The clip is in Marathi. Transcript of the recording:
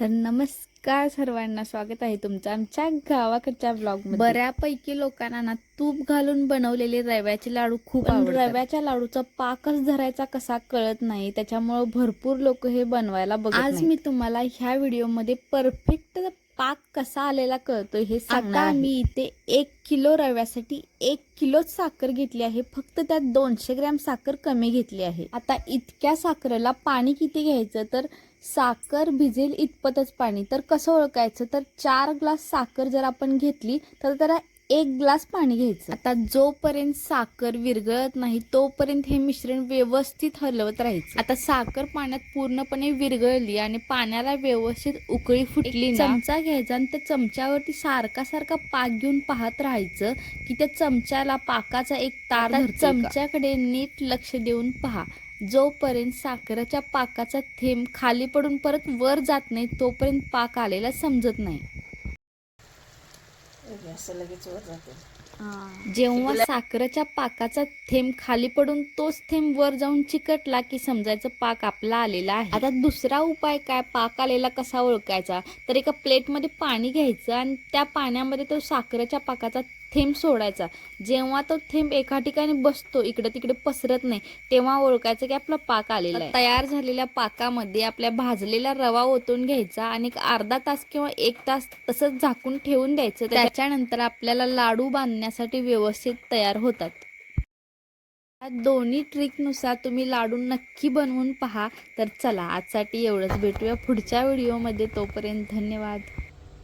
तर नमस्कार सर्वांना, स्वागत आहे तुमचं आमच्या गावाकडच्या ब्लॉगमध्ये। बऱ्यापैकी लोकांना ना तूप घालून बनवलेले रव्याचे लाडू खूप आवडतात। रव्याच्या लाडूचा पाकच धरायचा कसा कळत नाही, त्याच्यामुळे भरपूर लोक हे बनवायला बघत नाही। आज मी तुम्हाला ह्या व्हिडिओमध्ये परफेक्ट पाक कसा आलेला कळतो हे सांगणार आहे। मी इथे 1 किलो रव्यासाठी 1 किलोच साखर घेतली आहे, फक्त त्यात 200 ग्रॅम साखर कमी घेतली आहे। आता इतक्या साखरेला पाणी किती घ्यायचं, तर साखर भिजेल इतपतच पाणी। तर कसं ओळखायचं, तर 4 ग्लास साखर जर आपण घेतली तर त्याला 1 ग्लास पाणी घ्यायचं। आता जोपर्यंत साखर विरघळत नाही तोपर्यंत हे मिश्रण व्यवस्थित हलवत राहायचं। आता साखर पाण्यात पूर्णपणे विरघळली आणि पाण्याला व्यवस्थित उकळी फुटली ना, चमचा घ्यायचा आणि त्या चमच्यावरती सारखा पाक घेऊन पाहत राहायचं की त्या चमच्याला पाकाचा एक तार धरतोय का। चमच्याकडे नीट लक्ष देऊन पहा। जोपर्यंत साखरेच्या पाकाचा थेंब खाली पडून परत वर जात नाही तोपर्यंत पाक आलेला समजत नाही। जेव्हा साखरेच्या पाकाचा थेंब खाली पडून तोच थेंब वर जाऊन चिकटला की समजायचं पाक आपला आलेला आहे। आता दुसरा उपाय काय, पाक आलेला कसा ओळखायचा, तर एका प्लेटमध्ये पाणी घ्यायचं आणि त्या पाण्यामध्ये तो साखरेच्या पाकाचा थेंब सोडायचा। जेव्हा तो थेंब एका ठिकाणी बसतो, इकडे तिकडे पसरत नाही, तेव्हा ओळखायचं की आपला पाक आलेला आहे। तयार झालेल्या पाकामध्ये आपल्या भाजलेला रवा ओतून घ्यायचा आणि अर्धा तास किंवा 1 तास तसंच झाकून ठेवून द्यायचं। त्याच्यानंतर आपल्याला लाडू बांधण्यासाठी व्यवस्थित तयार होतात। या दोन्ही ट्रिकनुसार तुम्ही लाडू नक्की बनवून पहा। तर चला, आजसाठी एवढंच, भेटूया पुढच्या व्हिडिओमध्ये, तोपर्यंत धन्यवाद।